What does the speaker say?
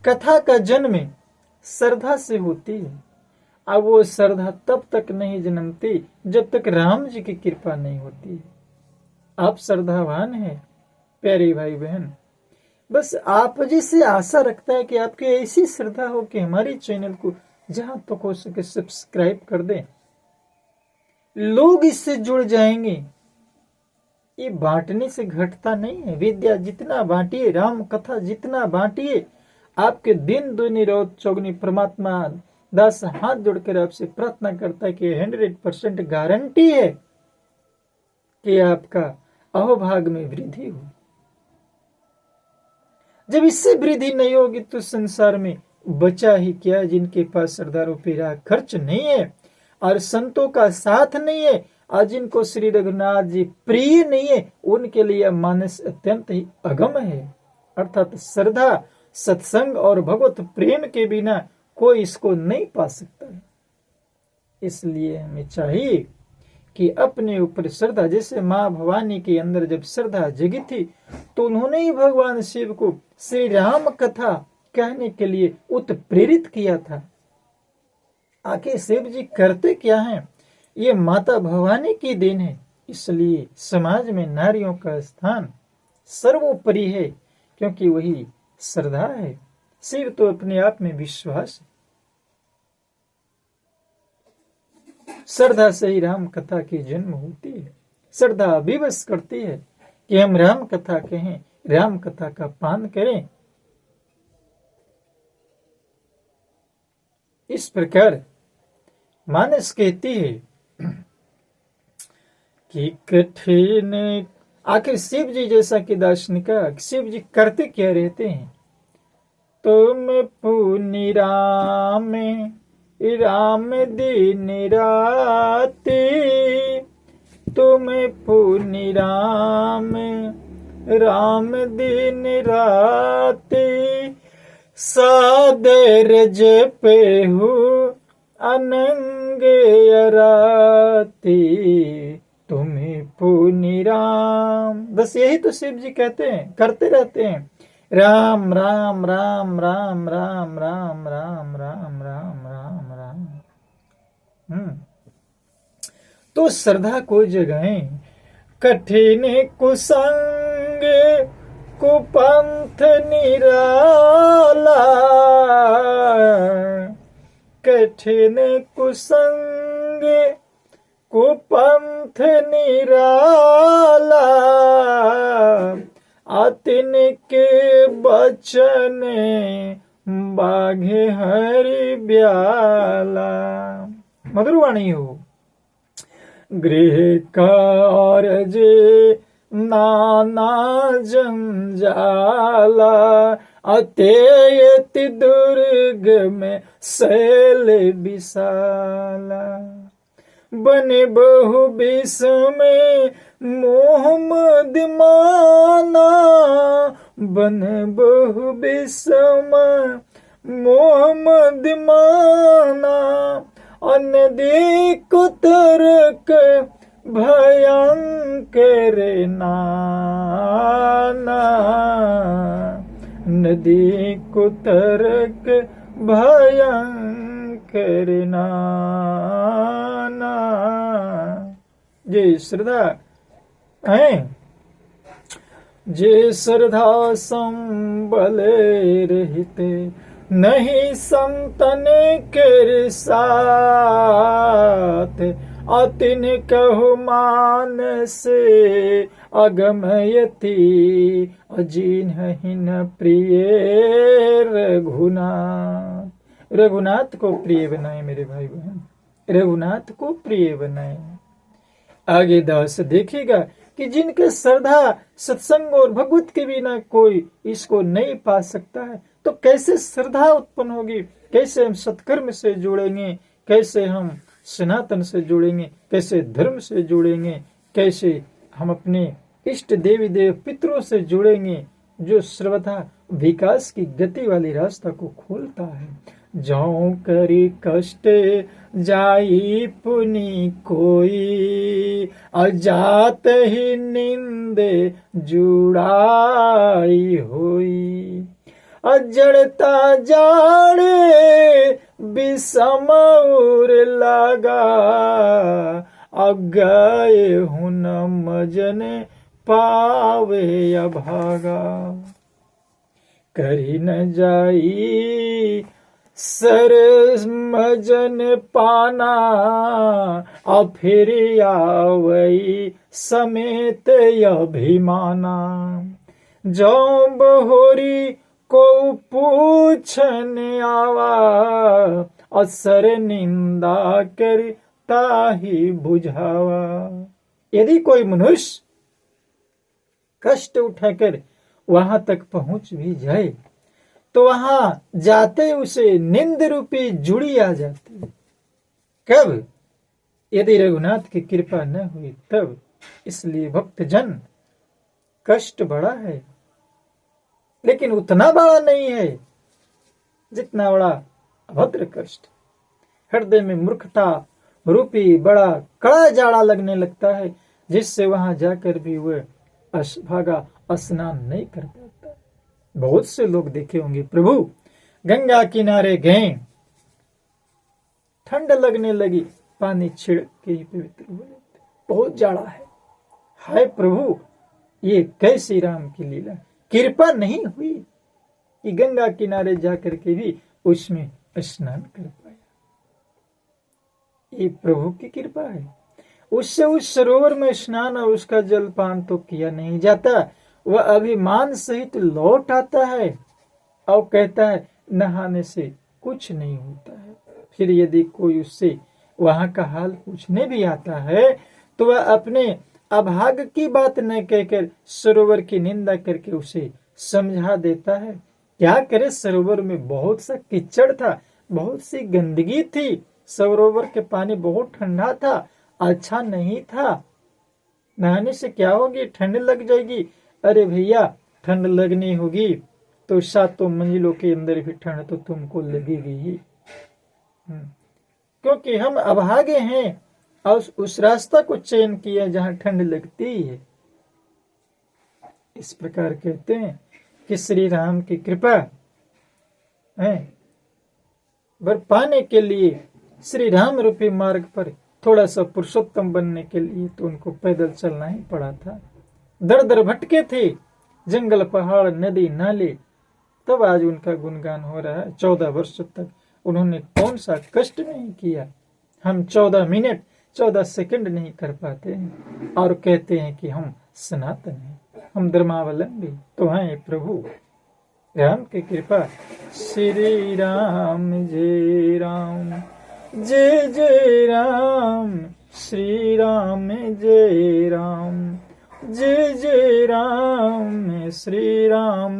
कथा का जन्म श्रद्धा से होती है। अब वो श्रद्धा तब तक नहीं जन्मती जब तक राम जी की कृपा नहीं होती है। आप श्रद्धावान हैं प्यारे भाई बहन, बस आप जी से आशा रखता है कि आपकी ऐसी श्रद्धा हो कि हमारी चैनल को जहां तक हो सके सब्सक्राइब कर दें, लोग इससे जुड़ जाएंगे। ये बांटने से घटता नहीं है। विद्या जितना बांटिए, राम कथा जितना बांटिए, आपके दिन दुनी रात चौगनी परमात्मा दास हाथ जोड़कर आपसे प्रार्थना करता है कि 100% गारंटी है कि आपका अहोभाग में वृद्धि हो। जब इससे वृद्धि नहीं होगी तो संसार में बचा ही क्या, जिनके पास श्रद्धा रूपी राह खर्च नहीं है और संतों का साथ नहीं है और जिनको श्री रघुनाथ जी प्रिय नहीं है, उनके लिए मानस अत्यंत ही अगम है। अर्थात श्रद्धा, सत्संग और भगवत प्रेम के बिना कोई इसको नहीं पा सकता है। इसलिए हमें चाहिए कि अपने ऊपर श्रद्धा, जैसे माँ भवानी के अंदर जब श्रद्धा जगी थी तो उन्होंने ही भगवान शिव को श्री राम कथा कहने के लिए उत्प्रेरित किया था। आखिर शिव जी करते क्या हैं, ये माता भवानी की देन है। इसलिए समाज में नारियों का स्थान सर्वोपरि है, क्योंकि वही श्रद्धा है। शिव तो अपने आप में विश्वास है। श्रद्धा से ही राम कथा की जन्म होती है। श्रद्धा विवश करती है कि हम राम कथा कहें, राम कथा का पान करें। इस प्रकार मानस कहती है कि कठिन, आखिर शिव जी जैसा कि दार्शनिक शिव जी करते क्या रहते हैं, तुम पुनि राम राम दिन राति, तुम पुनि राम राम दिन राति, सादर जपेहु अनंग अराती, तुम्हें पुनि राम। बस यही तो शिव जी कहते हैं, करते रहते हैं, राम राम राम राम राम राम राम राम राम राम राम। तो श्रद्धा को जगाएं। कठिन कुसंग कुपंथ निराला, कठिन कुसंग कुपंथ निराला, आतिन के बचन बाघे हरि ब्याला। मधुर वाणी हो। गृह कार्य नाना जंजाला, अतेयति दुर्ग में शैल विशाला, बने बहु विष में मोह मदिमाना, बन बहु विष में मोह मदिमाना, नदी कुतरक भयंकर नाना, नदी कुतरक भयंकर नाना। ये श्रद्धा है, जे श्रद्धा संबल रहते, नहीं संतन के साथ, अतिन कहु मान से अगमयति, अजिन्हि न प्रिय रघुनाथ। रघुनाथ को प्रिय बनाए मेरे भाई बहन, रघुनाथ को प्रिय बनाए। आगे दास देखिएगा कि जिनके श्रद्धा, सत्संग और भगवत के बिना कोई इसको नहीं पा सकता है, तो कैसे श्रद्धा उत्पन्न होगी, कैसे हम सत्कर्म से जुड़ेंगे, कैसे हम सनातन से जुड़ेंगे, कैसे धर्म से जुड़ेंगे, कैसे हम अपने इष्ट देवी देव पितरों से जुड़ेंगे, जो सर्वथा विकास की गति वाली रास्ता को खोलता है। जाऊं करी कष्ट जाई पुनि कोई, अजात ही निंदे जुड़ाई होई, अजड़ता जाड़े विषम उर लागा, गए हूं न मजन पावे अभागा। करी न जाई सर मजन पाना, फिर आवई समेत अभिमाना। जो बहोरी को पूछन आवा, असर निंदा करता ही बुझावा। यदि कोई मनुष्य कष्ट उठाकर वहां तक पहुंच भी जाए तो वहां जाते उसे निंद रूपी जुड़ी आ जाती। कब? यदि रघुनाथ की कृपा न हुई तब। इसलिए भक्तजन, कष्ट बड़ा है लेकिन उतना बड़ा नहीं है जितना बड़ा अभद्र कष्ट। हृदय में मूर्खता रूपी बड़ा कड़ा जाड़ा लगने लगता है, जिससे वहां जाकर भी वह भागा स्नान नहीं कर पाता। बहुत से लोग देखे होंगे प्रभु गंगा किनारे गए, ठंड लगने लगी, पानी छिड़क के ही पवित्र हो जाते, बहुत जाड़ा है। हाय प्रभु, ये कैसी राम की लीला, कृपा नहीं हुई कि गंगा किनारे जाकर के भी उसमें स्नान कर पाया। ये प्रभु की कृपा है। उससे उस सरोवर में स्नान और उसका जलपान तो किया नहीं जाता, वह अभिमान सहित लौट आता है और कहता है नहाने से कुछ नहीं होता है। फिर यदि कोई उससे वहां का हाल पूछने भी आता है तो वह अपने अभाग की बात न कहकर सरोवर की निंदा करके उसे समझा देता है। क्या करे, सरोवर में बहुत सा कीचड़ था, बहुत सी गंदगी थी, सरोवर के पानी बहुत ठंडा था, अच्छा नहीं था। नहाने से क्या होगी, ठंड लग जाएगी। अरे भैया, ठंड लगनी होगी तो 7 मंजिलों के अंदर भी ठंड तो तुमको लगेगी ही, क्योंकि हम अभागे हैं और उस रास्ता को चयन किया जहां ठंड लगती है। इस प्रकार कहते हैं कि श्री राम की कृपा है वर पाने के लिए श्री राम रूपी मार्ग पर थोड़ा सा पुरुषोत्तम बनने के लिए तो उनको पैदल चलना ही पड़ा था। दर दर भटके थे, जंगल पहाड़ नदी नाले, तब आज उनका गुणगान हो रहा है। 14 वर्ष तक उन्होंने कौन सा कष्ट नहीं किया। हम 14 मिनट 14 सेकंड नहीं कर पाते हैं और कहते हैं कि हम सनातन हैं, हम धर्मावलंबी तो हैं प्रभु। राम की कृपा। श्री राम जय राम, जय जय राम, श्री राम जय राम, जय जय राम, श्री राम